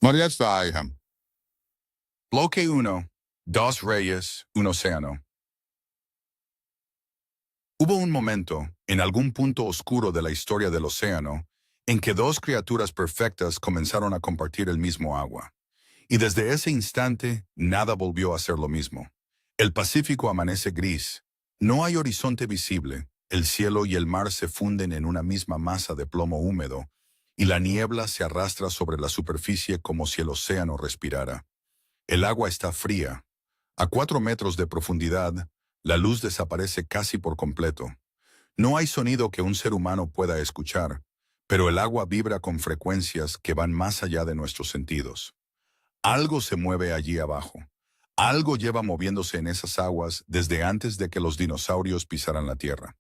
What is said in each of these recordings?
María Steinham. Bloque 1. Dos reyes, un océano. Hubo un momento, en algún punto oscuro de la historia del océano, en que dos criaturas perfectas comenzaron a compartir el mismo agua. Y desde ese instante, nada volvió a ser lo mismo. El Pacífico amanece gris. No hay horizonte visible. El cielo y el mar se funden en una misma masa de plomo húmedo, y la niebla se arrastra sobre la superficie como si el océano respirara. El agua está fría. A 4 metros de profundidad, la luz desaparece casi por completo. No hay sonido que un ser humano pueda escuchar, pero el agua vibra con frecuencias que van más allá de nuestros sentidos. Algo se mueve allí abajo. Algo lleva moviéndose en esas aguas desde antes de que los dinosaurios pisaran la tierra.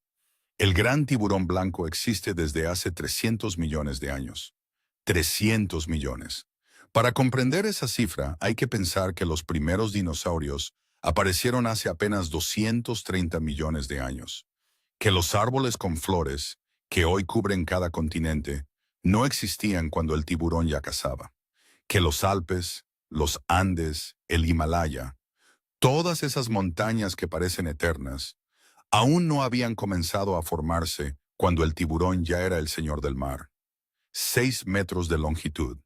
El gran tiburón blanco existe desde hace 300 millones de años. 300 millones. Para comprender esa cifra, hay que pensar que los primeros dinosaurios aparecieron hace apenas 230 millones de años, que los árboles con flores, que hoy cubren cada continente, no existían cuando el tiburón ya cazaba, que los Alpes, los Andes, el Himalaya, todas esas montañas que parecen eternas, aún no habían comenzado a formarse cuando el tiburón ya era el señor del mar. 6 metros de longitud,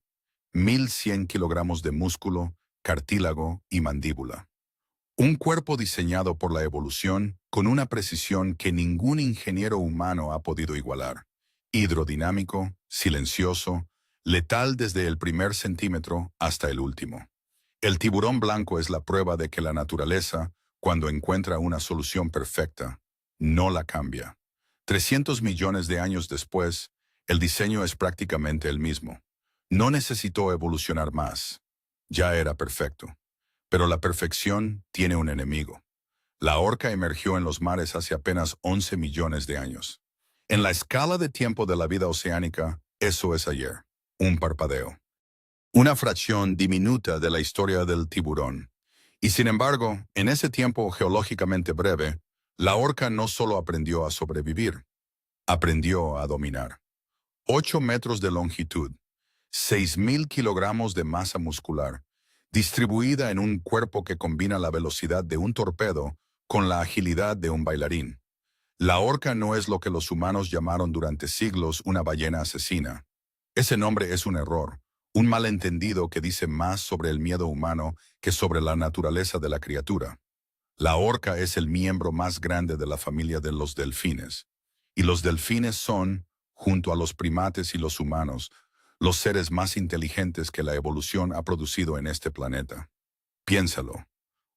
1.100 kilogramos de músculo, cartílago y mandíbula. Un cuerpo diseñado por la evolución con una precisión que ningún ingeniero humano ha podido igualar. Hidrodinámico, silencioso, letal desde el primer centímetro hasta el último. El tiburón blanco es la prueba de que la naturaleza, cuando encuentra una solución perfecta, no la cambia. 300 millones de años después, el diseño es prácticamente el mismo. No necesitó evolucionar más. Ya era perfecto. Pero la perfección tiene un enemigo. La orca emergió en los mares hace apenas 11 millones de años. En la escala de tiempo de la vida oceánica, eso es ayer. Un parpadeo. Una fracción diminuta de la historia del tiburón. Y sin embargo, en ese tiempo geológicamente breve, la orca no solo aprendió a sobrevivir, aprendió a dominar. 8 metros de longitud, 6.000 kilogramos de masa muscular, distribuida en un cuerpo que combina la velocidad de un torpedo con la agilidad de un bailarín. La orca no es lo que los humanos llamaron durante siglos una ballena asesina. Ese nombre es un error, un malentendido que dice más sobre el miedo humano que sobre la naturaleza de la criatura. La orca es el miembro más grande de la familia de los delfines. Y los delfines son, junto a los primates y los humanos, los seres más inteligentes que la evolución ha producido en este planeta. Piénsalo.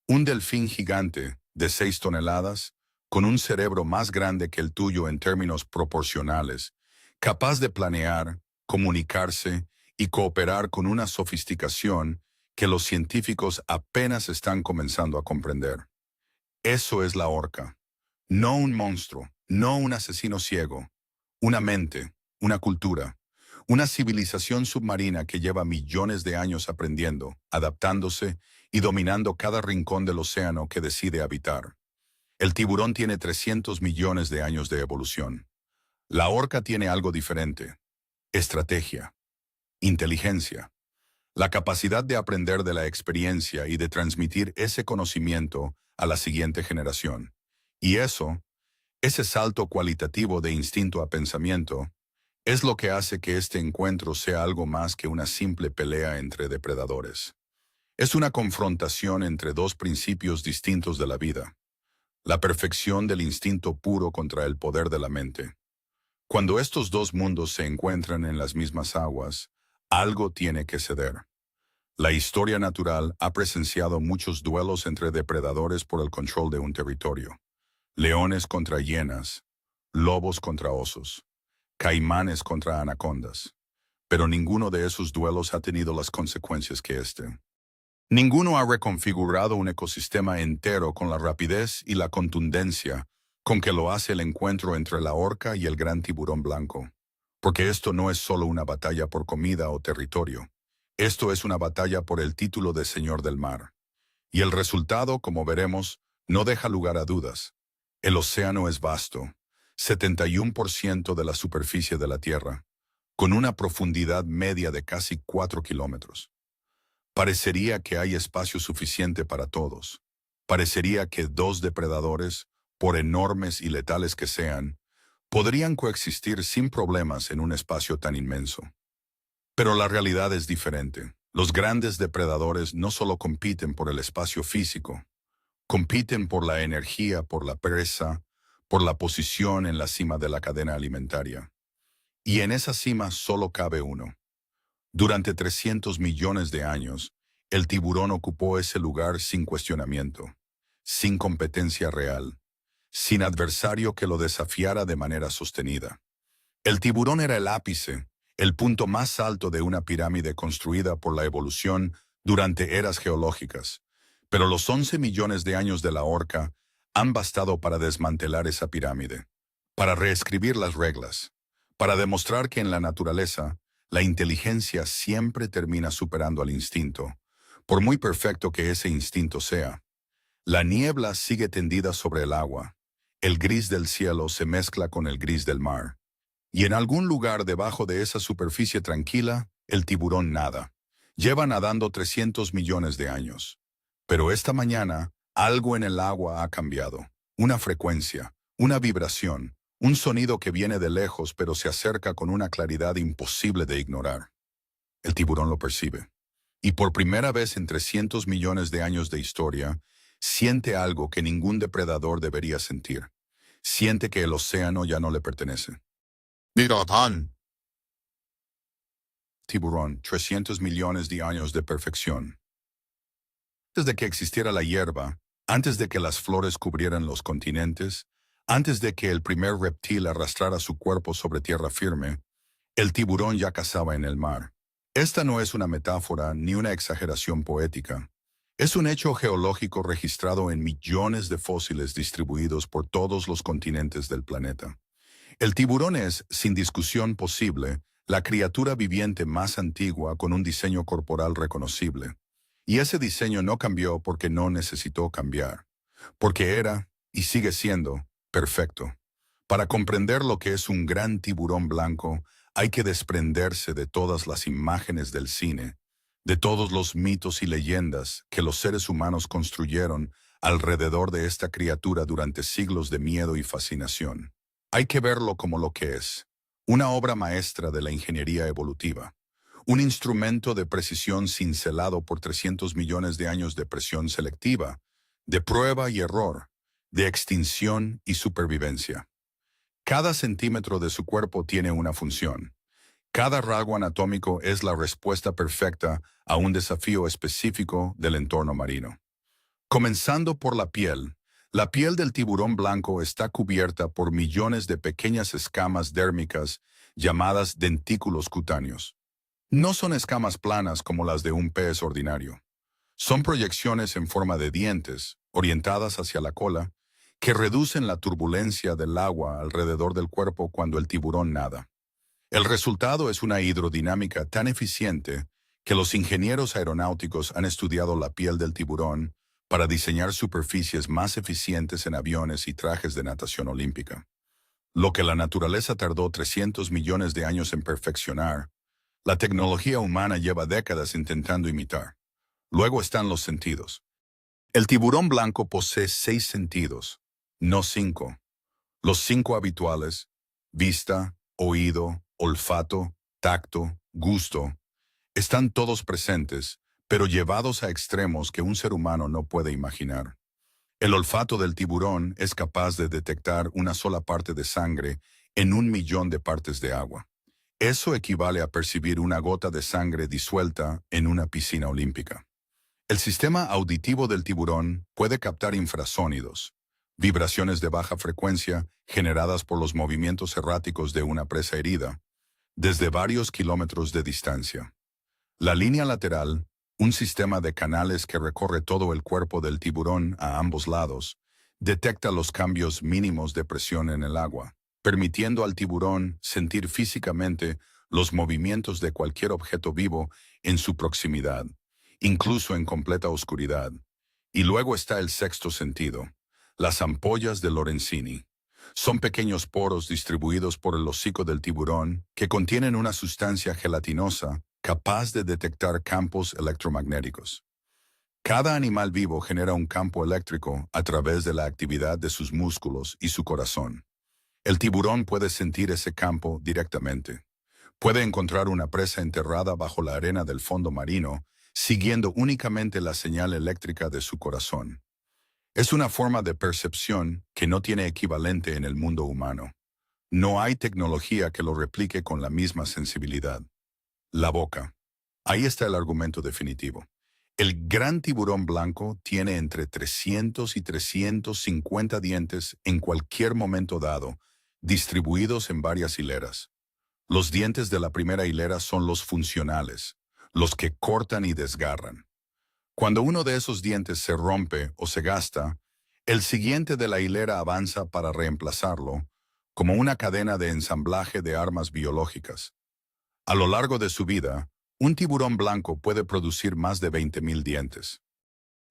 Un delfín gigante, de 6 toneladas, con un cerebro más grande que el tuyo en términos proporcionales, capaz de planear, comunicarse y cooperar con una sofisticación que los científicos apenas están comenzando a comprender. Eso es la orca. No un monstruo, no un asesino ciego. Una mente, una cultura, una civilización submarina que lleva millones de años aprendiendo, adaptándose y dominando cada rincón del océano que decide habitar. El tiburón tiene 300 millones de años de evolución. La orca tiene algo diferente. Estrategia, inteligencia, la capacidad de aprender de la experiencia y de transmitir ese conocimiento a la siguiente generación. Y eso, ese salto cualitativo de instinto a pensamiento, es lo que hace que este encuentro sea algo más que una simple pelea entre depredadores. Es una confrontación entre dos principios distintos de la vida. La perfección del instinto puro contra el poder de la mente. Cuando estos dos mundos se encuentran en las mismas aguas, algo tiene que ceder. La historia natural ha presenciado muchos duelos entre depredadores por el control de un territorio. Leones contra hienas, lobos contra osos, caimanes contra anacondas. Pero ninguno de esos duelos ha tenido las consecuencias que este. Ninguno ha reconfigurado un ecosistema entero con la rapidez y la contundencia con que lo hace el encuentro entre la orca y el gran tiburón blanco. Porque esto no es solo una batalla por comida o territorio. Esto es una batalla por el título de Señor del Mar. Y el resultado, como veremos, no deja lugar a dudas. El océano es vasto, 71% de la superficie de la Tierra, con una profundidad media de casi 4 kilómetros. Parecería que hay espacio suficiente para todos. Parecería que dos depredadores, por enormes y letales que sean, podrían coexistir sin problemas en un espacio tan inmenso. Pero la realidad es diferente. Los grandes depredadores no solo compiten por el espacio físico, compiten por la energía, por la presa, por la posición en la cima de la cadena alimentaria. Y en esa cima solo cabe uno. Durante 300 millones de años, el tiburón ocupó ese lugar sin cuestionamiento, sin competencia real, sin adversario que lo desafiara de manera sostenida. El tiburón era el ápice, el punto más alto de una pirámide construida por la evolución durante eras geológicas, pero los 11 millones de años de la orca han bastado para desmantelar esa pirámide, para reescribir las reglas, para demostrar que en la naturaleza, la inteligencia siempre termina superando al instinto, por muy perfecto que ese instinto sea. La niebla sigue tendida sobre el agua, el gris del cielo se mezcla con el gris del mar. Y en algún lugar debajo de esa superficie tranquila, el tiburón nada. Lleva nadando 300 millones de años. Pero esta mañana, algo en el agua ha cambiado. Una frecuencia, una vibración, un sonido que viene de lejos pero se acerca con una claridad imposible de ignorar. El tiburón lo percibe. Y por primera vez en 300 millones de años de historia, siente algo que ningún depredador debería sentir. Siente que el océano ya no le pertenece. Nirodhan. Tiburón, 300 millones de años de perfección. Antes de que existiera la hierba, antes de que las flores cubrieran los continentes, antes de que el primer reptil arrastrara su cuerpo sobre tierra firme, el tiburón ya cazaba en el mar. Esta no es una metáfora ni una exageración poética. Es un hecho geológico registrado en millones de fósiles distribuidos por todos los continentes del planeta. El tiburón es, sin discusión posible, la criatura viviente más antigua con un diseño corporal reconocible. Y ese diseño no cambió porque no necesitó cambiar, porque era, y sigue siendo, perfecto. Para comprender lo que es un gran tiburón blanco, hay que desprenderse de todas las imágenes del cine, de todos los mitos y leyendas que los seres humanos construyeron alrededor de esta criatura durante siglos de miedo y fascinación. Hay que verlo como lo que es, una obra maestra de la ingeniería evolutiva, un instrumento de precisión cincelado por 300 millones de años de presión selectiva, de prueba y error, de extinción y supervivencia. Cada centímetro de su cuerpo tiene una función. Cada rasgo anatómico es la respuesta perfecta a un desafío específico del entorno marino. Comenzando por la piel del tiburón blanco está cubierta por millones de pequeñas escamas dérmicas llamadas dentículos cutáneos. No son escamas planas como las de un pez ordinario. Son proyecciones en forma de dientes, orientadas hacia la cola, que reducen la turbulencia del agua alrededor del cuerpo cuando el tiburón nada. El resultado es una hidrodinámica tan eficiente que los ingenieros aeronáuticos han estudiado la piel del tiburón para diseñar superficies más eficientes en aviones y trajes de natación olímpica. Lo que la naturaleza tardó 300 millones de años en perfeccionar, la tecnología humana lleva décadas intentando imitar. Luego están los sentidos. El tiburón blanco posee 6 sentidos, no 5. Los 5 habituales, vista, oído, olfato, tacto, gusto, están todos presentes, pero llevados a extremos que un ser humano no puede imaginar. El olfato del tiburón es capaz de detectar una sola parte de sangre en 1 millón de partes de agua. Eso equivale a percibir una gota de sangre disuelta en una piscina olímpica. El sistema auditivo del tiburón puede captar infrasónidos, vibraciones de baja frecuencia generadas por los movimientos erráticos de una presa herida, desde varios kilómetros de distancia. La línea lateral, un sistema de canales que recorre todo el cuerpo del tiburón a ambos lados, detecta los cambios mínimos de presión en el agua, permitiendo al tiburón sentir físicamente los movimientos de cualquier objeto vivo en su proximidad, incluso en completa oscuridad. Y luego está el sexto sentido, las ampollas de Lorenzini. Son pequeños poros distribuidos por el hocico del tiburón que contienen una sustancia gelatinosa capaz de detectar campos electromagnéticos. Cada animal vivo genera un campo eléctrico a través de la actividad de sus músculos y su corazón. El tiburón puede sentir ese campo directamente. Puede encontrar una presa enterrada bajo la arena del fondo marino, siguiendo únicamente la señal eléctrica de su corazón. Es una forma de percepción que no tiene equivalente en el mundo humano. No hay tecnología que lo replique con la misma sensibilidad. La boca. Ahí está el argumento definitivo. El gran tiburón blanco tiene entre 300 y 350 dientes en cualquier momento dado, distribuidos en varias hileras. Los dientes de la primera hilera son los funcionales, los que cortan y desgarran. Cuando uno de esos dientes se rompe o se gasta, el siguiente de la hilera avanza para reemplazarlo, como una cadena de ensamblaje de armas biológicas. A lo largo de su vida, un tiburón blanco puede producir más de 20.000 dientes.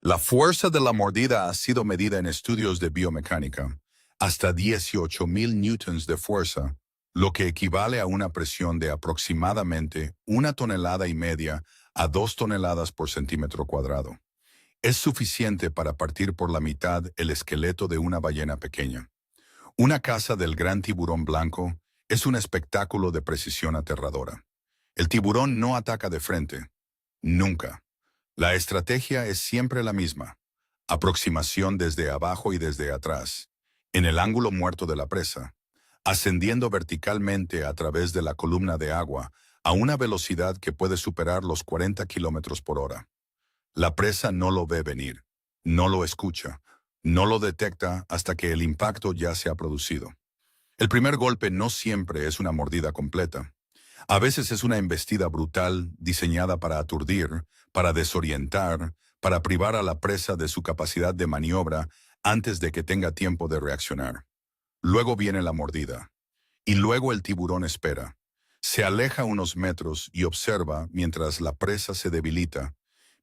La fuerza de la mordida ha sido medida en estudios de biomecánica, hasta 18.000 newtons de fuerza, lo que equivale a una presión de aproximadamente 1,5 toneladas a 2 toneladas por centímetro cuadrado. Es suficiente para partir por la mitad el esqueleto de una ballena pequeña. Una caza del gran tiburón blanco es un espectáculo de precisión aterradora. El tiburón no ataca de frente. Nunca. La estrategia es siempre la misma. Aproximación desde abajo y desde atrás, en el ángulo muerto de la presa, ascendiendo verticalmente a través de la columna de agua a una velocidad que puede superar los 40 kilómetros por hora. La presa no lo ve venir, no lo escucha, no lo detecta hasta que el impacto ya se ha producido. El primer golpe no siempre es una mordida completa. A veces es una embestida brutal diseñada para aturdir, para desorientar, para privar a la presa de su capacidad de maniobra antes de que tenga tiempo de reaccionar. Luego viene la mordida. Y luego el tiburón espera. Se aleja unos metros y observa mientras la presa se debilita,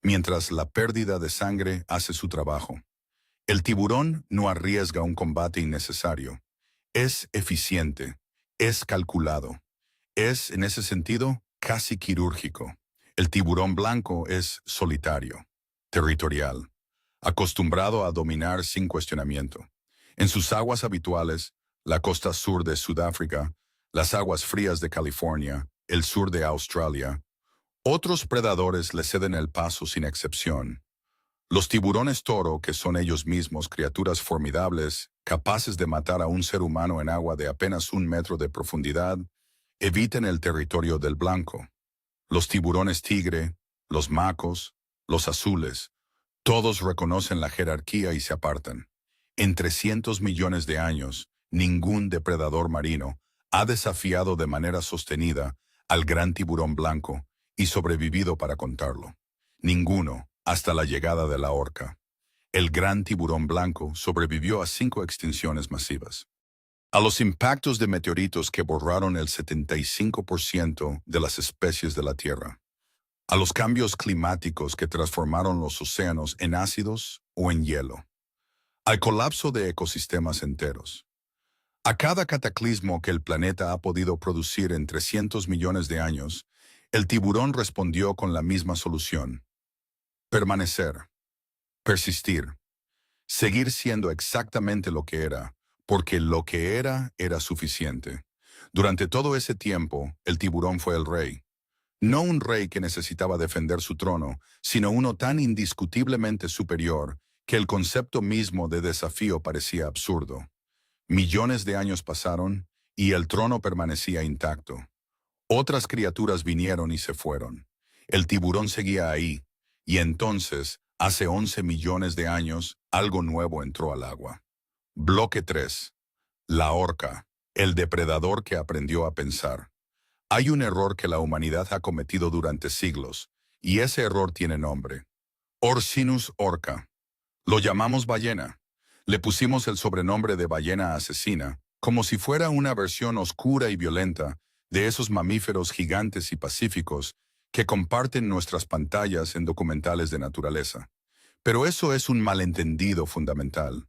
mientras la pérdida de sangre hace su trabajo. El tiburón no arriesga un combate innecesario. Es eficiente, es calculado. Es, en ese sentido, casi quirúrgico. El tiburón blanco es solitario, territorial, acostumbrado a dominar sin cuestionamiento. En sus aguas habituales, la costa sur de Sudáfrica, las aguas frías de California, el sur de Australia, otros predadores le ceden el paso sin excepción. Los tiburones toro, que son ellos mismos criaturas formidables, capaces de matar a un ser humano en agua de apenas 1 metro de profundidad, evitan el territorio del blanco. Los tiburones tigre, los macos, los azules, todos reconocen la jerarquía y se apartan. En 300 millones de años, ningún depredador marino ha desafiado de manera sostenida al gran tiburón blanco y sobrevivido para contarlo. Ninguno, hasta la llegada de la orca. El gran tiburón blanco sobrevivió a 5 extinciones masivas. A los impactos de meteoritos que borraron el 75% de las especies de la Tierra. A los cambios climáticos que transformaron los océanos en ácidos o en hielo. Al colapso de ecosistemas enteros. A cada cataclismo que el planeta ha podido producir en 300 millones de años, el tiburón respondió con la misma solución. Permanecer. Persistir. Seguir siendo exactamente lo que era, porque lo que era suficiente. Durante todo ese tiempo, el tiburón fue el rey. No un rey que necesitaba defender su trono, sino uno tan indiscutiblemente superior que el concepto mismo de desafío parecía absurdo. Millones de años pasaron y el trono permanecía intacto. Otras criaturas vinieron y se fueron. El tiburón seguía ahí, y entonces, hace 11 millones de años, algo nuevo entró al agua. Bloque 3. La orca, el depredador que aprendió a pensar. Hay un error que la humanidad ha cometido durante siglos, y ese error tiene nombre. Orcinus orca. Lo llamamos ballena. Le pusimos el sobrenombre de ballena asesina, como si fuera una versión oscura y violenta de esos mamíferos gigantes y pacíficos que comparten nuestras pantallas en documentales de naturaleza. Pero eso es un malentendido fundamental.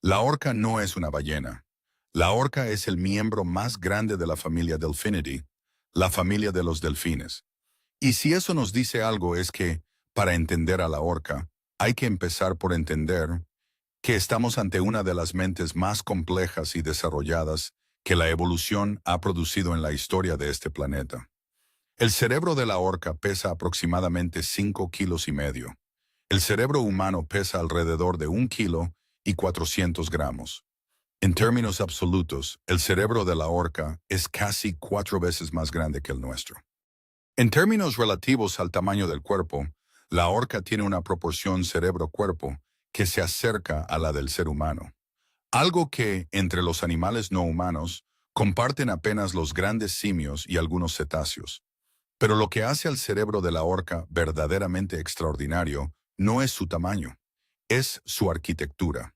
La orca no es una ballena. La orca es el miembro más grande de la familia Delphinidae, la familia de los delfines. Y si eso nos dice algo es que, para entender a la orca, hay que empezar por entender que estamos ante una de las mentes más complejas y desarrolladas que la evolución ha producido en la historia de este planeta. El cerebro de la orca pesa aproximadamente 5,5 kilos. El cerebro humano pesa alrededor de 1,400 gramos. En términos absolutos, el cerebro de la orca es casi 4 veces más grande que el nuestro. En términos relativos al tamaño del cuerpo, la orca tiene una proporción cerebro-cuerpo que se acerca a la del ser humano. Algo que, entre los animales no humanos, comparten apenas los grandes simios y algunos cetáceos. Pero lo que hace al cerebro de la orca verdaderamente extraordinario no es su tamaño, es su arquitectura.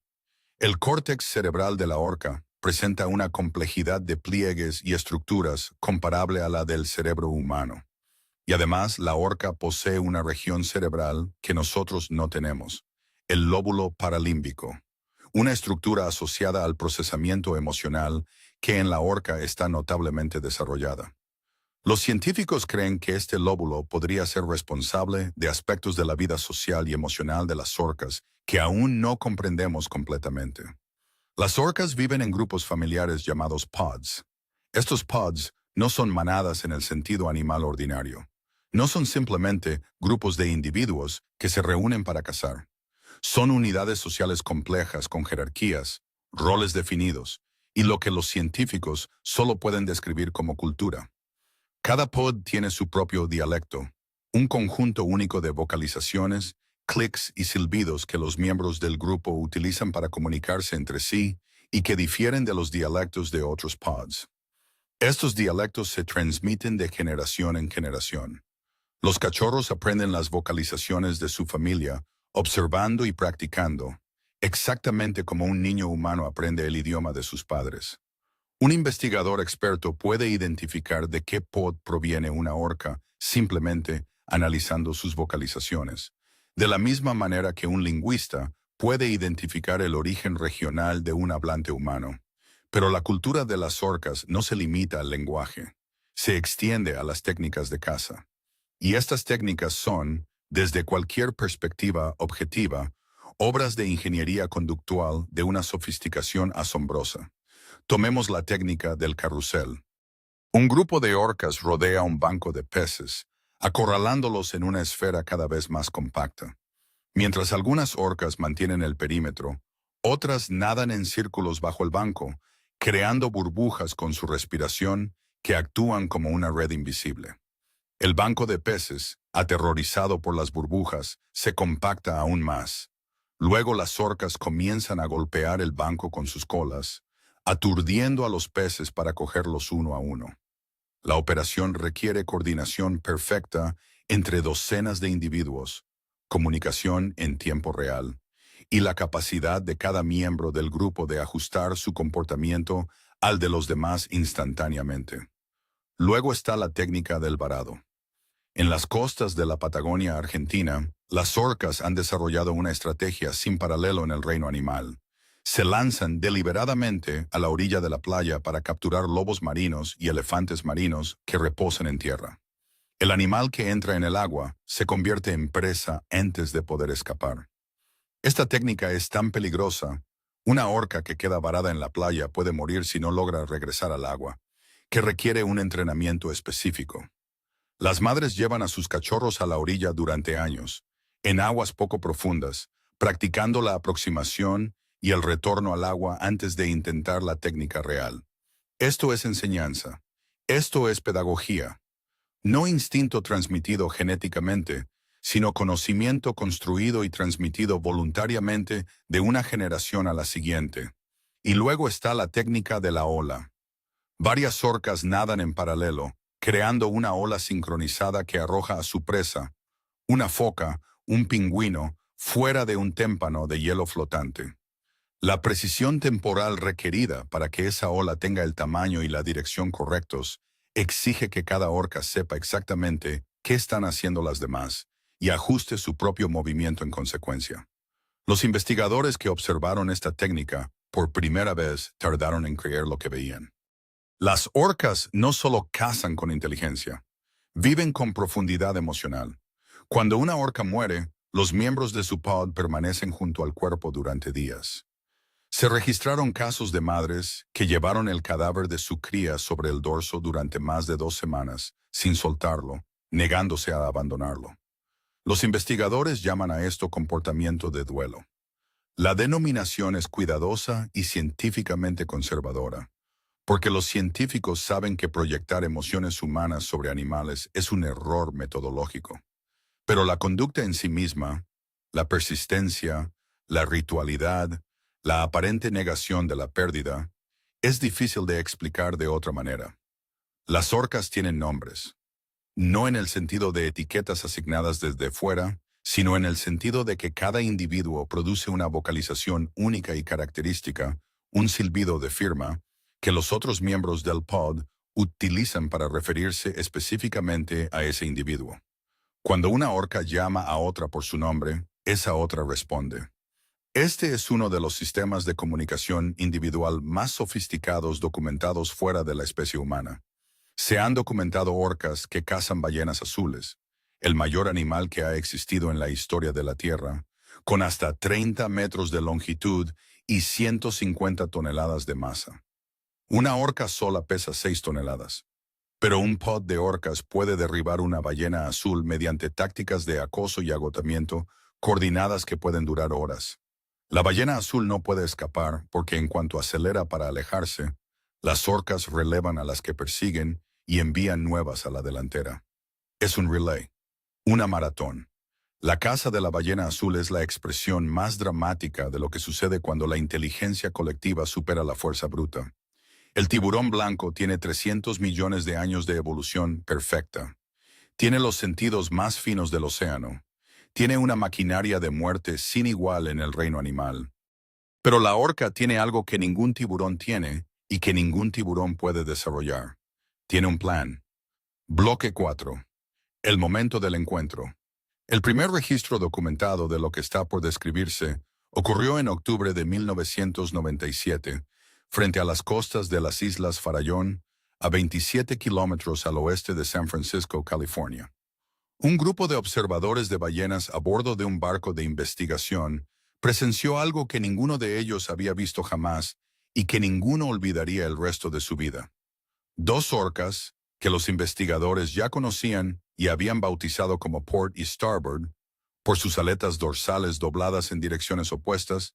El córtex cerebral de la orca presenta una complejidad de pliegues y estructuras comparable a la del cerebro humano. Y además, la orca posee una región cerebral que nosotros no tenemos, el lóbulo paralímbico, una estructura asociada al procesamiento emocional que en la orca está notablemente desarrollada. Los científicos creen que este lóbulo podría ser responsable de aspectos de la vida social y emocional de las orcas que aún no comprendemos completamente. Las orcas viven en grupos familiares llamados pods. Estos pods no son manadas en el sentido animal ordinario. No son simplemente grupos de individuos que se reúnen para cazar. Son unidades sociales complejas con jerarquías, roles definidos, y lo que los científicos solo pueden describir como cultura. Cada pod tiene su propio dialecto, un conjunto único de vocalizaciones, clics y silbidos que los miembros del grupo utilizan para comunicarse entre sí y que difieren de los dialectos de otros pods. Estos dialectos se transmiten de generación en generación. Los cachorros aprenden las vocalizaciones de su familia observando y practicando, exactamente como un niño humano aprende el idioma de sus padres. Un investigador experto puede identificar de qué pod proviene una orca simplemente analizando sus vocalizaciones, de la misma manera que un lingüista puede identificar el origen regional de un hablante humano. Pero la cultura de las orcas no se limita al lenguaje, se extiende a las técnicas de caza. Y estas técnicas son, desde cualquier perspectiva objetiva, obras de ingeniería conductual de una sofisticación asombrosa. Tomemos la técnica del carrusel. Un grupo de orcas rodea un banco de peces, acorralándolos en una esfera cada vez más compacta. Mientras algunas orcas mantienen el perímetro, otras nadan en círculos bajo el banco, creando burbujas con su respiración que actúan como una red invisible. El banco de peces, aterrorizado por las burbujas, se compacta aún más. Luego las orcas comienzan a golpear el banco con sus colas, aturdiendo a los peces para cogerlos uno a uno. La operación requiere coordinación perfecta entre docenas de individuos, comunicación en tiempo real, y la capacidad de cada miembro del grupo de ajustar su comportamiento al de los demás instantáneamente. Luego está la técnica del varado. En las costas de la Patagonia Argentina, las orcas han desarrollado una estrategia sin paralelo en el reino animal. Se lanzan deliberadamente a la orilla de la playa para capturar lobos marinos y elefantes marinos que reposan en tierra. El animal que entra en el agua se convierte en presa antes de poder escapar. Esta técnica es tan peligrosa, una orca que queda varada en la playa puede morir si no logra regresar al agua, que requiere un entrenamiento específico. Las madres llevan a sus cachorros a la orilla durante años, en aguas poco profundas, practicando la aproximación y el retorno al agua antes de intentar la técnica real. Esto es enseñanza. Esto es pedagogía. No instinto transmitido genéticamente, sino conocimiento construido y transmitido voluntariamente de una generación a la siguiente. Y luego está la técnica de la ola. Varias orcas nadan en paralelo, creando una ola sincronizada que arroja a su presa, una foca, un pingüino, fuera de un témpano de hielo flotante. La precisión temporal requerida para que esa ola tenga el tamaño y la dirección correctos exige que cada orca sepa exactamente qué están haciendo las demás y ajuste su propio movimiento en consecuencia. Los investigadores que observaron esta técnica por primera vez tardaron en creer lo que veían. Las orcas no solo cazan con inteligencia, Viven con profundidad emocional. Cuando una orca muere, los miembros de su pod permanecen junto al cuerpo durante días. Se registraron casos de madres que llevaron el cadáver de su cría sobre el dorso durante más de 2 semanas, sin soltarlo, negándose a abandonarlo. Los investigadores llaman a esto comportamiento de duelo. La denominación es cuidadosa y científicamente conservadora, porque los científicos saben que proyectar emociones humanas sobre animales es un error metodológico. Pero la conducta en sí misma, la persistencia, la ritualidad, la aparente negación de la pérdida, es difícil de explicar de otra manera. Las orcas tienen nombres, no en el sentido de etiquetas asignadas desde fuera, sino en el sentido de que cada individuo produce una vocalización única y característica, un silbido de firma, que los otros miembros del pod utilizan para referirse específicamente a ese individuo. Cuando una orca llama a otra por su nombre, esa otra responde. Este es uno de los sistemas de comunicación individual más sofisticados documentados fuera de la especie humana. Se han documentado orcas que cazan ballenas azules, el mayor animal que ha existido en la historia de la Tierra, con hasta 30 metros de longitud y 150 toneladas de masa. Una orca sola pesa 6 toneladas. Pero un pod de orcas puede derribar una ballena azul mediante tácticas de acoso y agotamiento coordinadas que pueden durar horas. La ballena azul no puede escapar porque en cuanto acelera para alejarse, las orcas relevan a las que persiguen y envían nuevas a la delantera. Es un relay, una maratón. La caza de la ballena azul es la expresión más dramática de lo que sucede cuando la inteligencia colectiva supera la fuerza bruta. El tiburón blanco tiene 300 millones de años de evolución perfecta. Tiene los sentidos más finos del océano. Tiene una maquinaria de muerte sin igual en el reino animal. Pero la orca tiene algo que ningún tiburón tiene y que ningún tiburón puede desarrollar. Tiene un plan. Bloque 4. El momento del encuentro. El primer registro documentado de lo que está por describirse ocurrió en octubre de 1997, frente a las costas de las Islas Farallón, a 27 kilómetros al oeste de San Francisco, California. Un grupo de observadores de ballenas a bordo de un barco de investigación presenció algo que ninguno de ellos había visto jamás y que ninguno olvidaría el resto de su vida. Dos orcas, que los investigadores ya conocían y habían bautizado como Port y Starboard, por sus aletas dorsales dobladas en direcciones opuestas,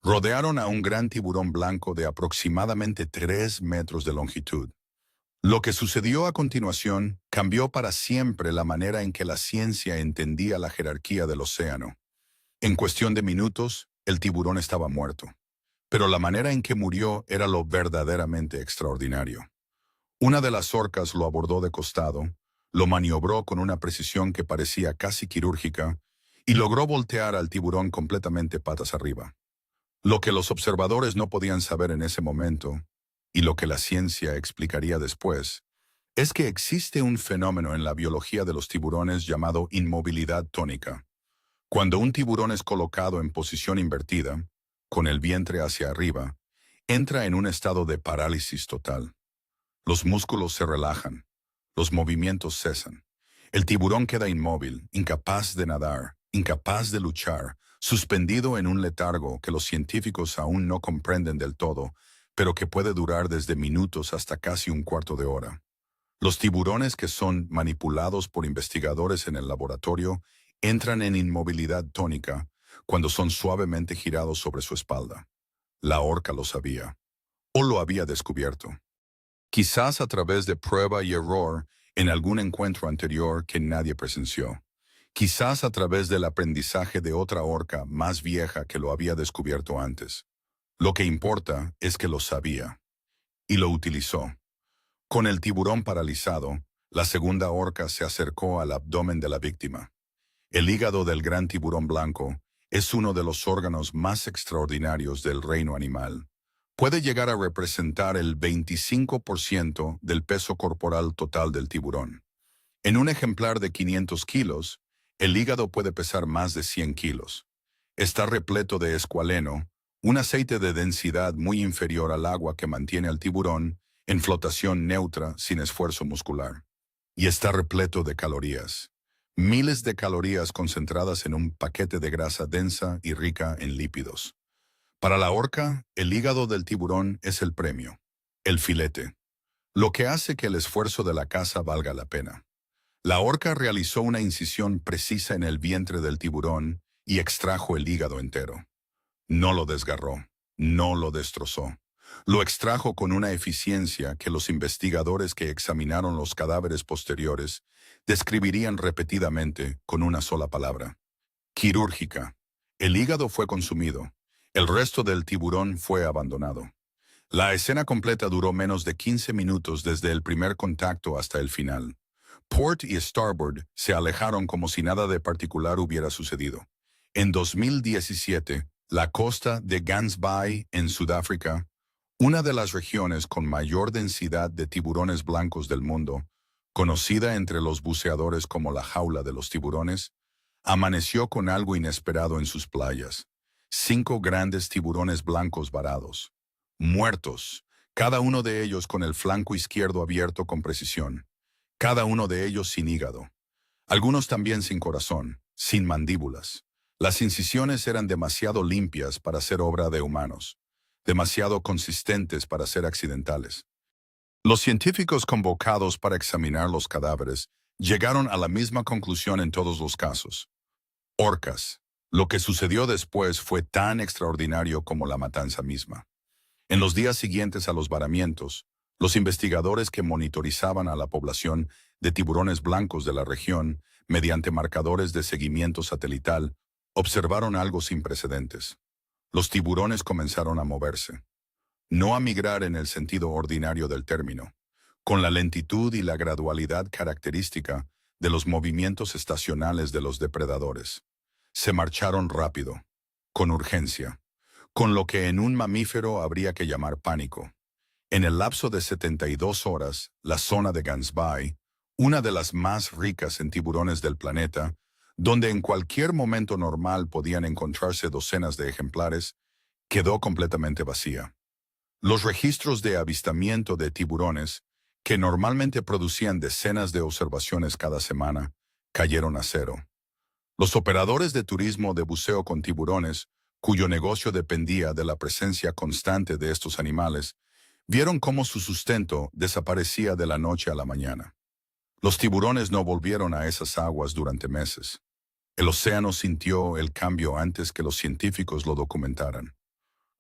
rodearon a un gran tiburón blanco de aproximadamente 3 metros de longitud. Lo que sucedió a continuación cambió para siempre la manera en que la ciencia entendía la jerarquía del océano. En cuestión de minutos, el tiburón estaba muerto, pero la manera en que murió era lo verdaderamente extraordinario. Una de las orcas lo abordó de costado, lo maniobró con una precisión que parecía casi quirúrgica y logró voltear al tiburón completamente patas arriba. Lo que los observadores no podían saber en ese momento, y lo que la ciencia explicaría después, es que existe un fenómeno en la biología de los tiburones llamado inmovilidad tónica. Cuando un tiburón es colocado en posición invertida, con el vientre hacia arriba, entra en un estado de parálisis total. Los músculos se relajan, los movimientos cesan. El tiburón queda inmóvil, incapaz de nadar, incapaz de luchar, suspendido en un letargo que los científicos aún no comprenden del todo, pero que puede durar desde minutos hasta casi un cuarto de hora. Los tiburones que son manipulados por investigadores en el laboratorio entran en inmovilidad tónica cuando son suavemente girados sobre su espalda. La orca lo sabía, o lo había descubierto. Quizás a través de prueba y error en algún encuentro anterior que nadie presenció. Quizás a través del aprendizaje de otra orca más vieja que lo había descubierto antes. Lo que importa es que lo sabía, y lo utilizó. Con el tiburón paralizado, la segunda orca se acercó al abdomen de la víctima. El hígado del gran tiburón blanco es uno de los órganos más extraordinarios del reino animal. Puede llegar a representar el 25% del peso corporal total del tiburón. En un ejemplar de 500 kilos, el hígado puede pesar más de 100 kilos. Está repleto de escualeno, un aceite de densidad muy inferior al agua que mantiene al tiburón en flotación neutra sin esfuerzo muscular. y está repleto de calorías. Miles de calorías concentradas en un paquete de grasa densa y rica en lípidos. Para la orca, el hígado del tiburón es el premio, el filete, lo que hace que el esfuerzo de la caza valga la pena. La orca realizó una incisión precisa en el vientre del tiburón y extrajo el hígado entero. No lo desgarró, no lo destrozó. Lo extrajo con una eficiencia que los investigadores que examinaron los cadáveres posteriores describirían repetidamente con una sola palabra: quirúrgica. El hígado fue consumido. El resto del tiburón fue abandonado. La escena completa duró menos de 15 minutos desde el primer contacto hasta el final. Port y Starboard se alejaron como si nada de particular hubiera sucedido. En 2017, la costa de Gansbaai, en Sudáfrica, una de las regiones con mayor densidad de tiburones blancos del mundo, conocida entre los buceadores como la jaula de los tiburones, amaneció con algo inesperado en sus playas: 5 grandes tiburones blancos varados, muertos, cada uno de ellos con el flanco izquierdo abierto con precisión, cada uno de ellos sin hígado, algunos también sin corazón, sin mandíbulas. Las incisiones eran demasiado limpias para ser obra de humanos, demasiado consistentes para ser accidentales. Los científicos convocados para examinar los cadáveres llegaron a la misma conclusión en todos los casos: orcas. Lo que sucedió después fue tan extraordinario como la matanza misma. En los días siguientes a los varamientos, los investigadores que monitorizaban a la población de tiburones blancos de la región mediante marcadores de seguimiento satelital observaron algo sin precedentes. Los tiburones comenzaron a moverse. No a migrar en el sentido ordinario del término, con la lentitud y la gradualidad característica de los movimientos estacionales de los depredadores. Se marcharon rápido, con urgencia, con lo que en un mamífero habría que llamar pánico. En el lapso de 72 horas, la zona de Gansbaai, una de las más ricas en tiburones del planeta, donde en cualquier momento normal podían encontrarse docenas de ejemplares, quedó completamente vacía. Los registros de avistamiento de tiburones, que normalmente producían decenas de observaciones cada semana, cayeron a cero. Los operadores de turismo de buceo con tiburones, cuyo negocio dependía de la presencia constante de estos animales, vieron cómo su sustento desaparecía de la noche a la mañana. Los tiburones no volvieron a esas aguas durante meses. El océano sintió el cambio antes que los científicos lo documentaran.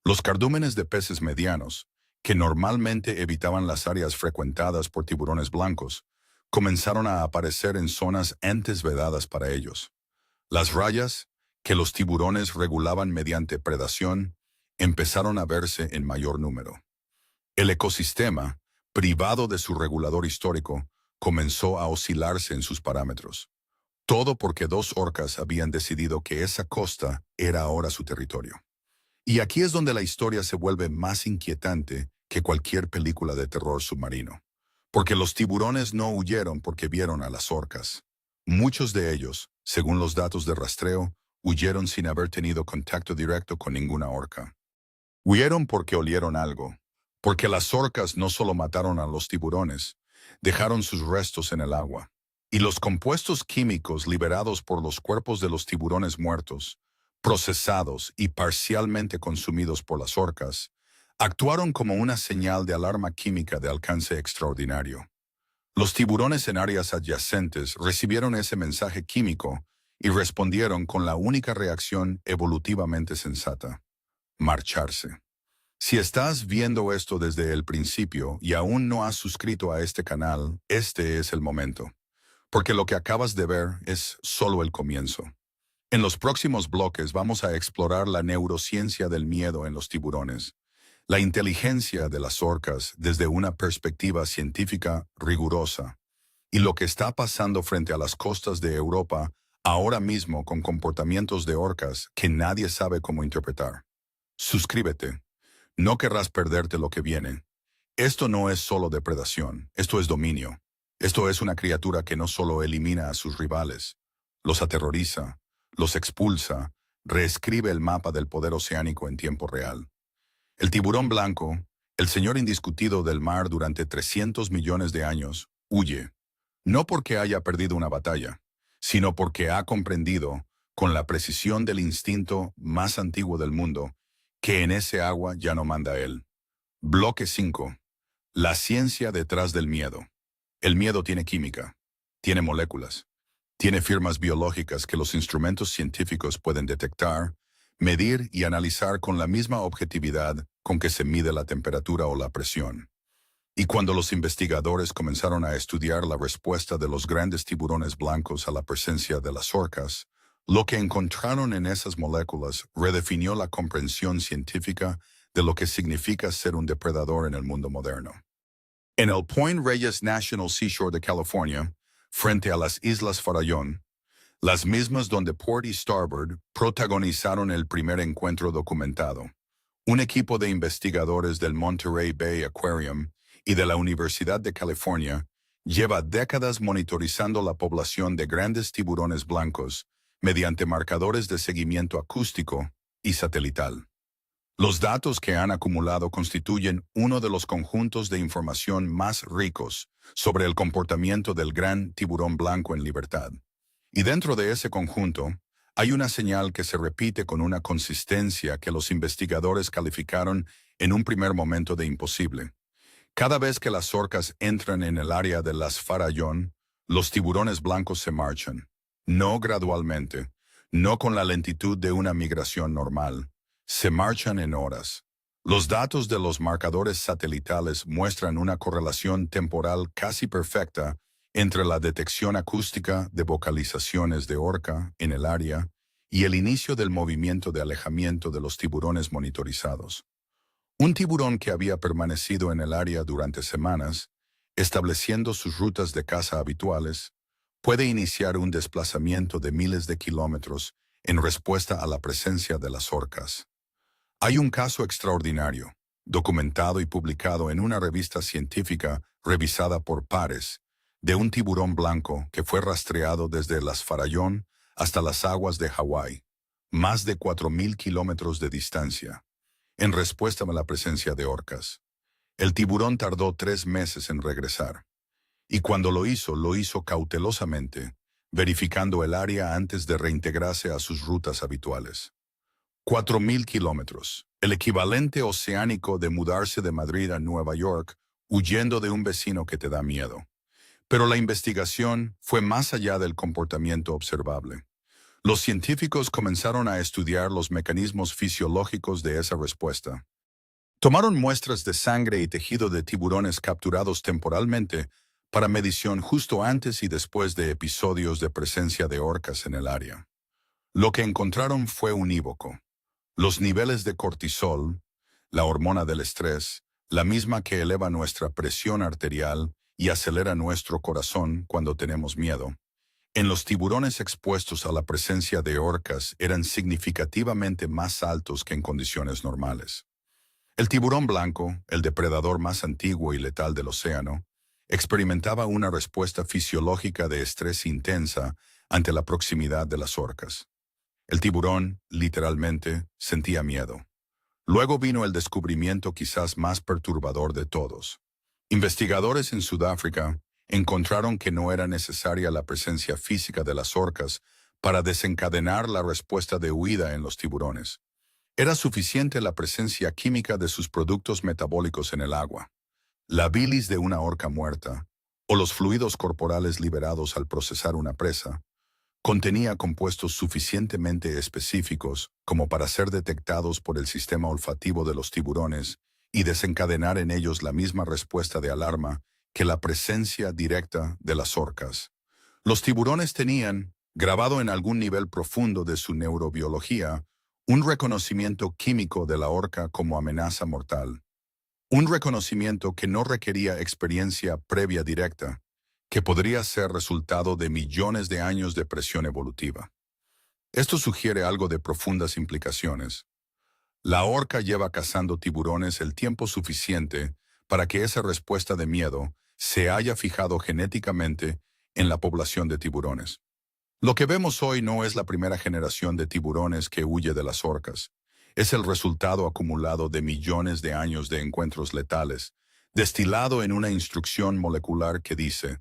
Los cardúmenes de peces medianos, que normalmente evitaban las áreas frecuentadas por tiburones blancos, comenzaron a aparecer en zonas antes vedadas para ellos. Las rayas, que los tiburones regulaban mediante predación, empezaron a verse en mayor número. El ecosistema, privado de su regulador histórico, comenzó a oscilarse en sus parámetros. Todo porque 2 orcas habían decidido que esa costa era ahora su territorio. Y aquí es donde la historia se vuelve más inquietante que cualquier película de terror submarino. Porque los tiburones no huyeron porque vieron a las orcas. Muchos de ellos, según los datos de rastreo, huyeron sin haber tenido contacto directo con ninguna orca. Huyeron porque olieron algo. Porque las orcas no solo mataron a los tiburones, dejaron sus restos en el agua. Y los compuestos químicos liberados por los cuerpos de los tiburones muertos, procesados y parcialmente consumidos por las orcas, actuaron como una señal de alarma química de alcance extraordinario. Los tiburones en áreas adyacentes recibieron ese mensaje químico y respondieron con la única reacción evolutivamente sensata: marcharse. Si estás viendo esto desde el principio y aún no has suscrito a este canal, este es el momento, porque lo que acabas de ver es solo el comienzo. En los próximos bloques vamos a explorar la neurociencia del miedo en los tiburones, la inteligencia de las orcas desde una perspectiva científica rigurosa, y lo que está pasando frente a las costas de Europa ahora mismo con comportamientos de orcas que nadie sabe cómo interpretar. Suscríbete. No querrás perderte lo que viene. Esto no es solo depredación, esto es dominio. Esto es una criatura que no solo elimina a sus rivales, los aterroriza, los expulsa, reescribe el mapa del poder oceánico en tiempo real. El tiburón blanco, el señor indiscutido del mar durante 300 millones de años, huye. no porque haya perdido una batalla, sino porque ha comprendido, con la precisión del instinto más antiguo del mundo, que en ese agua ya no manda él. Bloque 5. La ciencia detrás del miedo. El miedo tiene química, tiene moléculas, tiene firmas biológicas que los instrumentos científicos pueden detectar, medir y analizar con la misma objetividad con que se mide la temperatura o la presión. Y cuando los investigadores comenzaron a estudiar la respuesta de los grandes tiburones blancos a la presencia de las orcas, lo que encontraron en esas moléculas redefinió la comprensión científica de lo que significa ser un depredador en el mundo moderno. En el Point Reyes National Seashore de California, frente a las Islas Farallón, las mismas donde Port y Starboard protagonizaron el primer encuentro documentado, un equipo de investigadores del Monterey Bay Aquarium y de la Universidad de California lleva décadas monitorizando la población de grandes tiburones blancos mediante marcadores de seguimiento acústico y satelital. Los datos que han acumulado constituyen uno de los conjuntos de información más ricos sobre el comportamiento del gran tiburón blanco en libertad. Y dentro de ese conjunto, hay una señal que se repite con una consistencia que los investigadores calificaron en un primer momento de imposible. Cada vez que las orcas entran en el área de las Farallón, los tiburones blancos se marchan. No gradualmente, no con la lentitud de una migración normal. Se marchan en horas. Los datos de los marcadores satelitales muestran una correlación temporal casi perfecta entre la detección acústica de vocalizaciones de orca en el área y el inicio del movimiento de alejamiento de los tiburones monitorizados. Un tiburón que había permanecido en el área durante semanas, estableciendo sus rutas de caza habituales, puede iniciar un desplazamiento de miles de kilómetros en respuesta a la presencia de las orcas. Hay un caso extraordinario, documentado y publicado en una revista científica revisada por pares, de un tiburón blanco que fue rastreado desde las Farallón hasta las aguas de Hawái, más de 4.000 kilómetros de distancia, en respuesta a la presencia de orcas. El tiburón tardó 3 meses en regresar, y cuando lo hizo cautelosamente, verificando el área antes de reintegrarse a sus rutas habituales. 4.000 kilómetros, el equivalente oceánico de mudarse de Madrid a Nueva York huyendo de un vecino que te da miedo. Pero la investigación fue más allá del comportamiento observable. Los científicos comenzaron a estudiar los mecanismos fisiológicos de esa respuesta. Tomaron muestras de sangre y tejido de tiburones capturados temporalmente para medición justo antes y después de episodios de presencia de orcas en el área. Lo que encontraron fue unívoco. Los niveles de cortisol, la hormona del estrés, la misma que eleva nuestra presión arterial y acelera nuestro corazón cuando tenemos miedo, en los tiburones expuestos a la presencia de orcas eran significativamente más altos que en condiciones normales. El tiburón blanco, el depredador más antiguo y letal del océano, experimentaba una respuesta fisiológica de estrés intensa ante la proximidad de las orcas. El tiburón, literalmente, sentía miedo. Luego vino el descubrimiento quizás más perturbador de todos. Investigadores en Sudáfrica encontraron que no era necesaria la presencia física de las orcas para desencadenar la respuesta de huida en los tiburones. Era suficiente la presencia química de sus productos metabólicos en el agua. La bilis de una orca muerta, o los fluidos corporales liberados al procesar una presa, contenía compuestos suficientemente específicos como para ser detectados por el sistema olfativo de los tiburones y desencadenar en ellos la misma respuesta de alarma que la presencia directa de las orcas. Los tiburones tenían, grabado en algún nivel profundo de su neurobiología, un reconocimiento químico de la orca como amenaza mortal. Un reconocimiento que no requería experiencia previa directa, que podría ser resultado de millones de años de presión evolutiva. Esto sugiere algo de profundas implicaciones. La orca lleva cazando tiburones el tiempo suficiente para que esa respuesta de miedo se haya fijado genéticamente en la población de tiburones. Lo que vemos hoy no es la primera generación de tiburones que huye de las orcas. Es el resultado acumulado de millones de años de encuentros letales, destilado en una instrucción molecular que dice: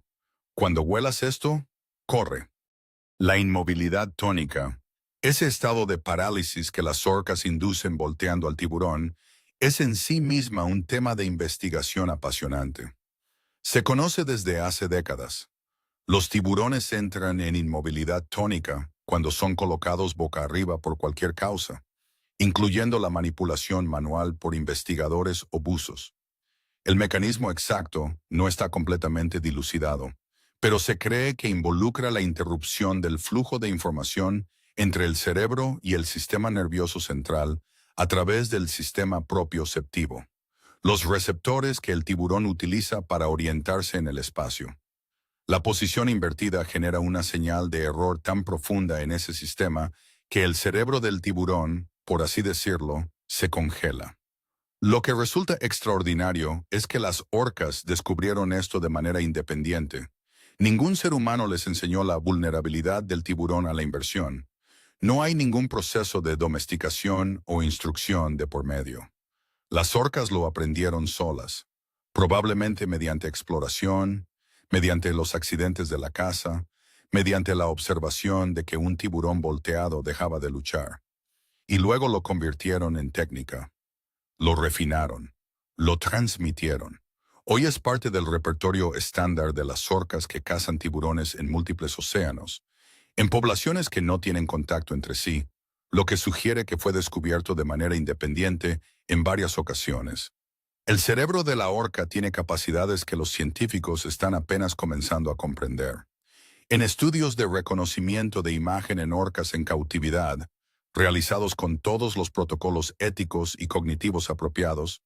Cuando huelas esto, corre. La inmovilidad tónica, ese estado de parálisis que las orcas inducen volteando al tiburón, es en sí misma un tema de investigación apasionante. Se conoce desde hace décadas. Los tiburones entran en inmovilidad tónica cuando son colocados boca arriba por cualquier causa, incluyendo la manipulación manual por investigadores o buzos. El mecanismo exacto no está completamente dilucidado, pero se cree que involucra la interrupción del flujo de información entre el cerebro y el sistema nervioso central a través del sistema propioceptivo, los receptores que el tiburón utiliza para orientarse en el espacio. La posición invertida genera una señal de error tan profunda en ese sistema que el cerebro del tiburón, por así decirlo, se congela. Lo que resulta extraordinario es que las orcas descubrieron esto de manera independiente. Ningún ser humano les enseñó la vulnerabilidad del tiburón a la inversión. No hay ningún proceso de domesticación o instrucción de por medio. Las orcas lo aprendieron solas, probablemente mediante exploración, mediante los accidentes de la caza, mediante la observación de que un tiburón volteado dejaba de luchar. Y luego lo convirtieron en técnica. Lo refinaron, lo transmitieron. Hoy es parte del repertorio estándar de las orcas que cazan tiburones en múltiples océanos, en poblaciones que no tienen contacto entre sí, lo que sugiere que fue descubierto de manera independiente en varias ocasiones. El cerebro de la orca tiene capacidades que los científicos están apenas comenzando a comprender. En estudios de reconocimiento de imagen en orcas en cautividad, realizados con todos los protocolos éticos y cognitivos apropiados,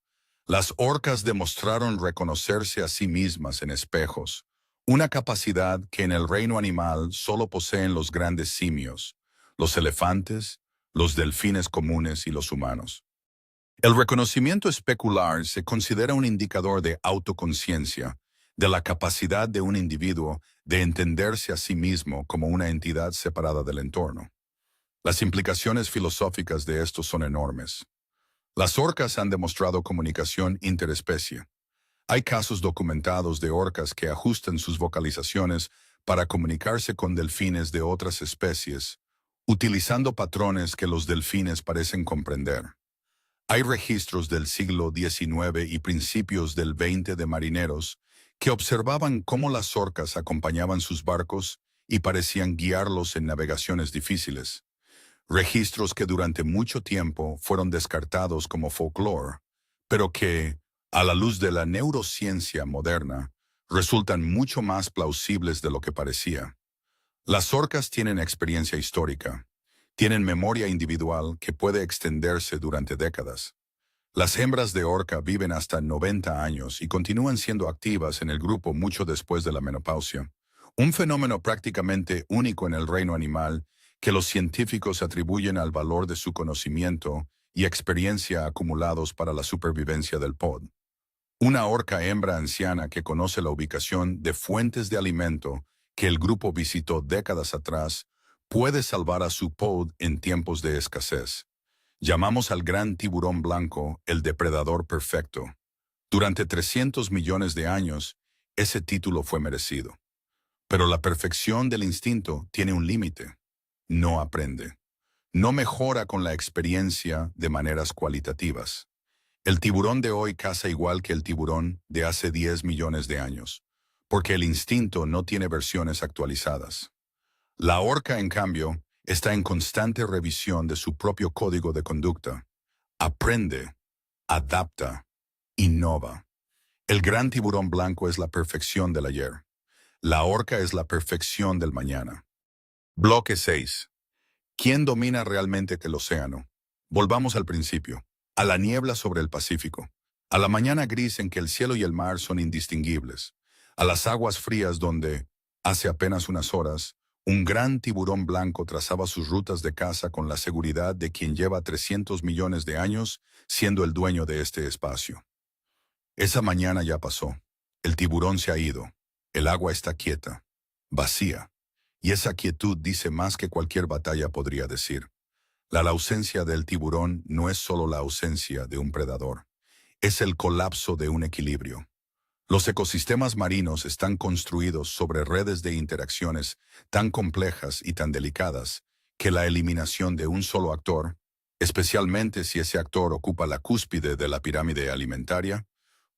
las orcas demostraron reconocerse a sí mismas en espejos, una capacidad que en el reino animal solo poseen los grandes simios, los elefantes, los delfines comunes y los humanos. El reconocimiento especular se considera un indicador de autoconciencia, de la capacidad de un individuo de entenderse a sí mismo como una entidad separada del entorno. Las implicaciones filosóficas de esto son enormes. Las orcas han demostrado comunicación interespecie. Hay casos documentados de orcas que ajustan sus vocalizaciones para comunicarse con delfines de otras especies, utilizando patrones que los delfines parecen comprender. Hay registros del siglo XIX y principios del XX de marineros que observaban cómo las orcas acompañaban sus barcos y parecían guiarlos en navegaciones difíciles. Registros que durante mucho tiempo fueron descartados como folclore, pero que, a la luz de la neurociencia moderna, resultan mucho más plausibles de lo que parecía. Las orcas tienen experiencia histórica, tienen memoria individual que puede extenderse durante décadas. Las hembras de orca viven hasta 90 años y continúan siendo activas en el grupo mucho después de la menopausia, un fenómeno prácticamente único en el reino animal que los científicos atribuyen al valor de su conocimiento y experiencia acumulados para la supervivencia del pod. Una orca hembra anciana que conoce la ubicación de fuentes de alimento que el grupo visitó décadas atrás puede salvar a su pod en tiempos de escasez. Llamamos al gran tiburón blanco el depredador perfecto. Durante 300 millones de años, ese título fue merecido. Pero la perfección del instinto tiene un límite. No aprende. No mejora con la experiencia de maneras cualitativas. El tiburón de hoy caza igual que el tiburón de hace 10 millones de años, porque el instinto no tiene versiones actualizadas. La orca, en cambio, está en constante revisión de su propio código de conducta. Aprende, adapta, innova. El gran tiburón blanco es la perfección del ayer. La orca es la perfección del mañana. Bloque 6. ¿Quién domina realmente el océano? Volvamos al principio, a la niebla sobre el Pacífico, a la mañana gris en que el cielo y el mar son indistinguibles, a las aguas frías donde, hace apenas unas horas, un gran tiburón blanco trazaba sus rutas de caza con la seguridad de quien lleva 300 millones de años siendo el dueño de este espacio. Esa mañana ya pasó. El tiburón se ha ido. El agua está quieta, vacía. Y esa quietud dice más que cualquier batalla podría decir. La ausencia del tiburón no es solo la ausencia de un predador. Es el colapso de un equilibrio. Los ecosistemas marinos están construidos sobre redes de interacciones tan complejas y tan delicadas que la eliminación de un solo actor, especialmente si ese actor ocupa la cúspide de la pirámide alimentaria,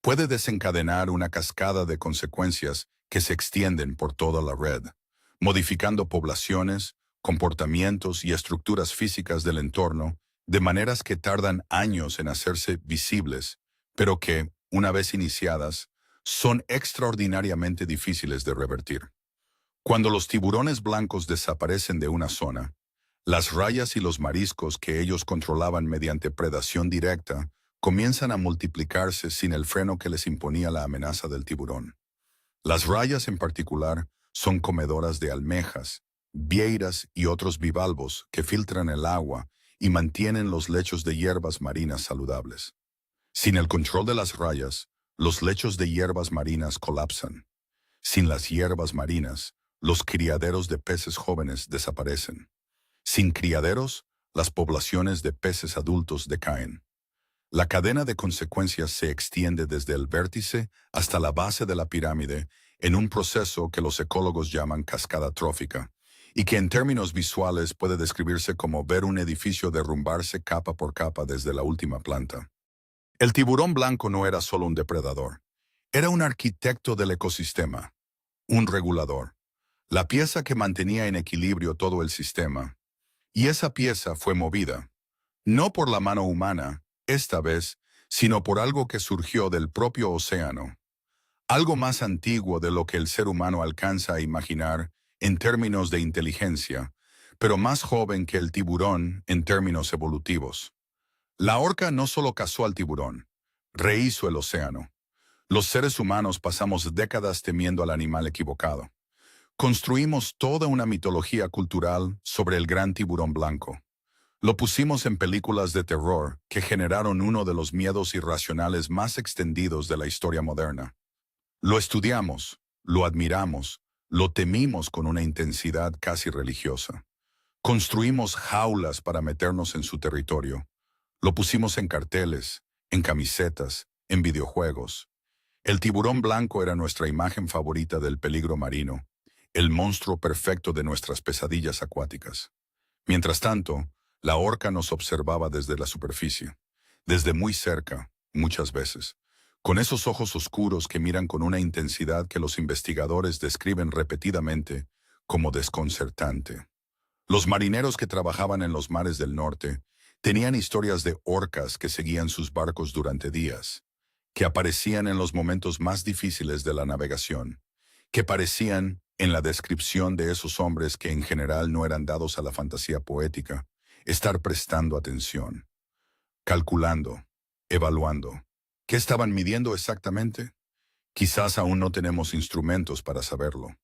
puede desencadenar una cascada de consecuencias que se extienden por toda la red, modificando poblaciones, comportamientos y estructuras físicas del entorno de maneras que tardan años en hacerse visibles, pero que, una vez iniciadas, son extraordinariamente difíciles de revertir. Cuando los tiburones blancos desaparecen de una zona, las rayas y los mariscos que ellos controlaban mediante predación directa comienzan a multiplicarse sin el freno que les imponía la amenaza del tiburón. Las rayas en particular son comedoras de almejas, vieiras y otros bivalvos que filtran el agua y mantienen los lechos de hierbas marinas saludables. Sin el control de las rayas, los lechos de hierbas marinas colapsan. Sin las hierbas marinas, los criaderos de peces jóvenes desaparecen. Sin criaderos, las poblaciones de peces adultos decaen. La cadena de consecuencias se extiende desde el vértice hasta la base de la pirámide en un proceso que los ecólogos llaman cascada trófica, y que en términos visuales puede describirse como ver un edificio derrumbarse capa por capa desde la última planta. El tiburón blanco no era solo un depredador, era un arquitecto del ecosistema, un regulador, la pieza que mantenía en equilibrio todo el sistema. Y esa pieza fue movida, no por la mano humana, esta vez, sino por algo que surgió del propio océano, algo más antiguo de lo que el ser humano alcanza a imaginar en términos de inteligencia, pero más joven que el tiburón en términos evolutivos. La orca no solo cazó al tiburón, rehizo el océano. Los seres humanos pasamos décadas temiendo al animal equivocado. Construimos toda una mitología cultural sobre el gran tiburón blanco. Lo pusimos en películas de terror que generaron uno de los miedos irracionales más extendidos de la historia moderna. Lo estudiamos, lo admiramos, lo temimos con una intensidad casi religiosa. Construimos jaulas para meternos en su territorio. Lo pusimos en carteles, en camisetas, en videojuegos. El tiburón blanco era nuestra imagen favorita del peligro marino, el monstruo perfecto de nuestras pesadillas acuáticas. Mientras tanto, la orca nos observaba desde la superficie, desde muy cerca, muchas veces, con esos ojos oscuros que miran con una intensidad que los investigadores describen repetidamente como desconcertante. Los marineros que trabajaban en los mares del norte tenían historias de orcas que seguían sus barcos durante días, que aparecían en los momentos más difíciles de la navegación, que parecían en la descripción de esos hombres que en general no eran dados a la fantasía poética, estar prestando atención, calculando, evaluando. ¿Qué estaban midiendo exactamente? Quizás aún no tenemos instrumentos para saberlo.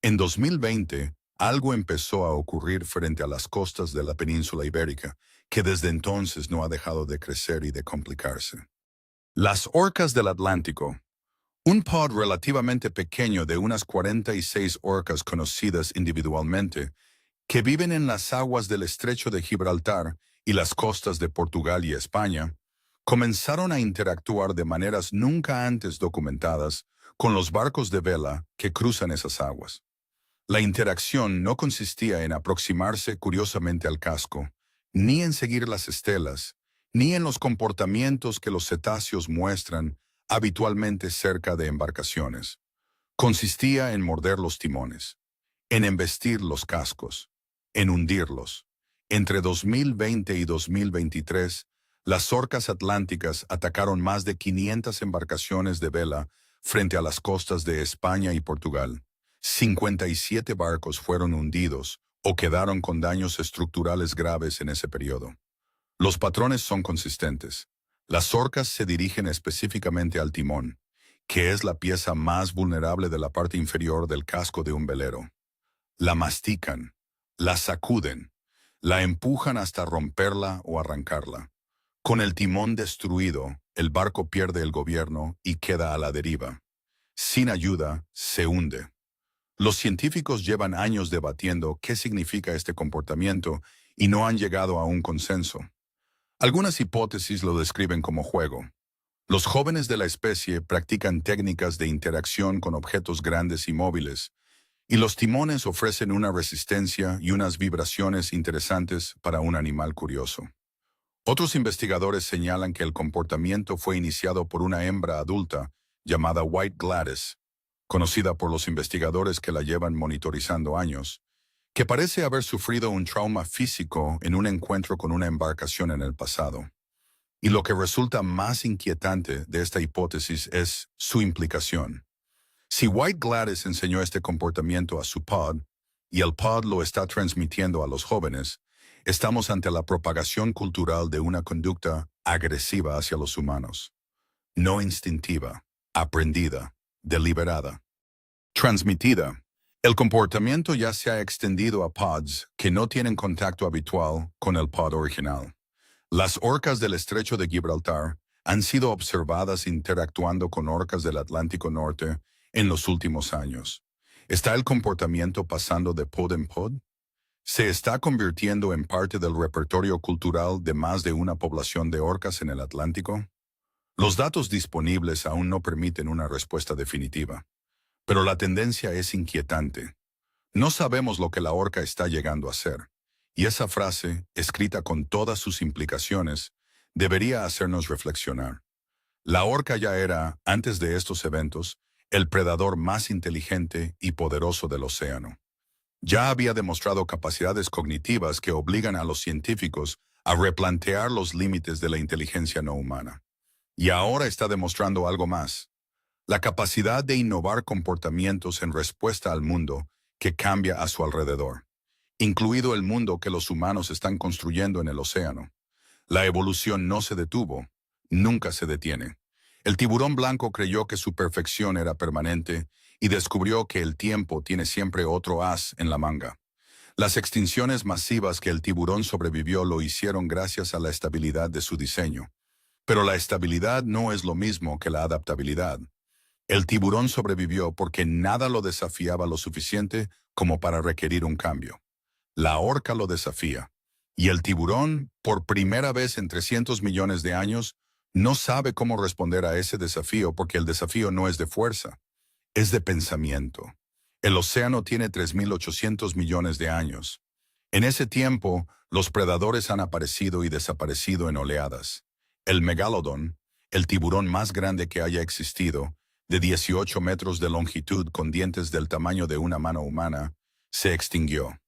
En 2020, algo empezó a ocurrir frente a las costas de la península ibérica, que desde entonces no ha dejado de crecer y de complicarse. Las orcas del Atlántico. Un pod relativamente pequeño de unas 46 orcas conocidas individualmente, que viven en las aguas del estrecho de Gibraltar y las costas de Portugal y España, comenzaron a interactuar de maneras nunca antes documentadas con los barcos de vela que cruzan esas aguas. La interacción no consistía en aproximarse curiosamente al casco, ni en seguir las estelas, ni en los comportamientos que los cetáceos muestran habitualmente cerca de embarcaciones. Consistía en morder los timones, en embestir los cascos, en hundirlos. Entre 2020 y 2023, las orcas atlánticas atacaron más de 500 embarcaciones de vela frente a las costas de España y Portugal. 57 barcos fueron hundidos o quedaron con daños estructurales graves en ese periodo. Los patrones son consistentes. Las orcas se dirigen específicamente al timón, que es la pieza más vulnerable de la parte inferior del casco de un velero. La mastican, la sacuden, la empujan hasta romperla o arrancarla. Con el timón destruido, el barco pierde el gobierno y queda a la deriva. Sin ayuda, se hunde. Los científicos llevan años debatiendo qué significa este comportamiento y no han llegado a un consenso. Algunas hipótesis lo describen como juego, Los jóvenes de la especie practican técnicas de interacción con objetos grandes y móviles, y los timones ofrecen una resistencia y unas vibraciones interesantes para un animal curioso. Otros investigadores señalan que el comportamiento fue iniciado por una hembra adulta llamada White Gladys, conocida por los investigadores que la llevan monitorizando años, que parece haber sufrido un trauma físico en un encuentro con una embarcación en el pasado. Y lo que resulta más inquietante de esta hipótesis es su implicación. Si White Gladys enseñó este comportamiento a su pod, y el pod lo está transmitiendo a los jóvenes, estamos ante la propagación cultural de una conducta agresiva hacia los humanos. No instintiva, aprendida, deliberada. Transmitida. El comportamiento ya se ha extendido a pods que no tienen contacto habitual con el pod original. Las orcas del estrecho de Gibraltar han sido observadas interactuando con orcas del Atlántico Norte en los últimos años. ¿Está el comportamiento pasando de pod en pod? ¿Se está convirtiendo en parte del repertorio cultural de más de una población de orcas en el Atlántico? Los datos disponibles aún no permiten una respuesta definitiva, pero la tendencia es inquietante. No sabemos lo que la orca está llegando a ser, y esa frase, escrita con todas sus implicaciones, debería hacernos reflexionar. La orca ya era, antes de estos eventos, el predador más inteligente y poderoso del océano. Ya había demostrado capacidades cognitivas que obligan a los científicos a replantear los límites de la inteligencia no humana. Y ahora está demostrando algo más: la capacidad de innovar comportamientos en respuesta al mundo que cambia a su alrededor, incluido el mundo que los humanos están construyendo en el océano. La evolución no se detuvo, nunca se detiene. El tiburón blanco creyó que su perfección era permanente y descubrió que el tiempo tiene siempre otro as en la manga. Las extinciones masivas que el tiburón sobrevivió lo hicieron gracias a la estabilidad de su diseño. Pero la estabilidad no es lo mismo que la adaptabilidad. El tiburón sobrevivió porque nada lo desafiaba lo suficiente como para requerir un cambio. La orca lo desafía. Y el tiburón, por primera vez en 300 millones de años, no sabe cómo responder a ese desafío porque el desafío no es de fuerza, es de pensamiento. El océano tiene 3.800 millones de años. En ese tiempo, los predadores han aparecido y desaparecido en oleadas. El megalodón, el tiburón más grande que haya existido, de 18 metros de longitud con dientes del tamaño de una mano humana, se extinguió.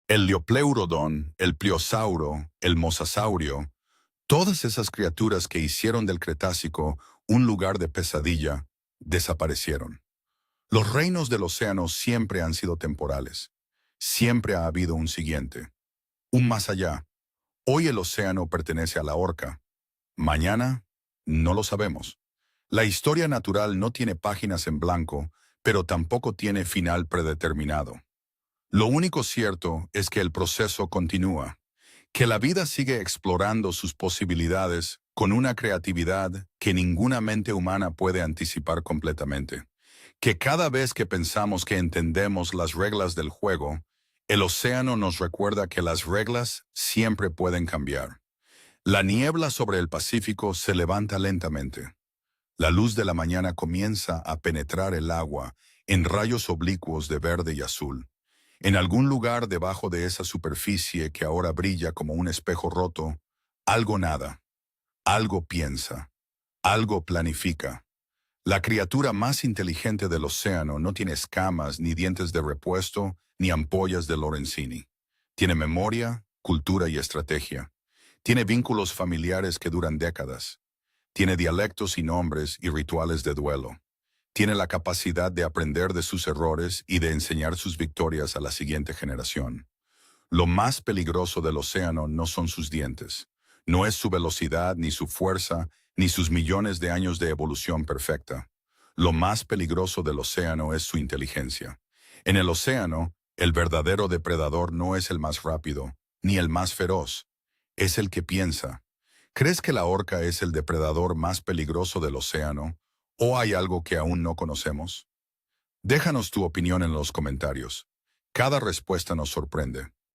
El Liopleurodon, el pliosauro, el mosasaurio, todas esas criaturas que hicieron del Cretácico un lugar de pesadilla, desaparecieron. Los reinos del océano siempre han sido temporales. Siempre ha habido un siguiente, un más allá. Hoy el océano pertenece a la orca. Mañana, no lo sabemos. La historia natural no tiene páginas en blanco, pero tampoco tiene final predeterminado. Lo único cierto es que el proceso continúa, que la vida sigue explorando sus posibilidades con una creatividad que ninguna mente humana puede anticipar completamente, que cada vez que pensamos que entendemos las reglas del juego, el océano nos recuerda que las reglas siempre pueden cambiar. La niebla sobre el Pacífico se levanta lentamente. La luz de la mañana comienza a penetrar el agua en rayos oblicuos de verde y azul. En algún lugar debajo de esa superficie que ahora brilla como un espejo roto, algo nada, algo piensa, algo planifica. La criatura más inteligente del océano no tiene escamas, ni dientes de repuesto, ni ampollas de Lorenzini. Tiene memoria, cultura y estrategia. Tiene vínculos familiares que duran décadas. Tiene dialectos y nombres y rituales de duelo. Tiene la capacidad de aprender de sus errores y de enseñar sus victorias a la siguiente generación. Lo más peligroso del océano no son sus dientes. No es su velocidad, ni su fuerza, ni sus millones de años de evolución perfecta. Lo más peligroso del océano es su inteligencia. En el océano, el verdadero depredador no es el más rápido, ni el más feroz. Es el que piensa. ¿Crees que la orca es el depredador más peligroso del océano? ¿O hay algo que aún no conocemos? Déjanos tu opinión en los comentarios. Cada respuesta nos sorprende.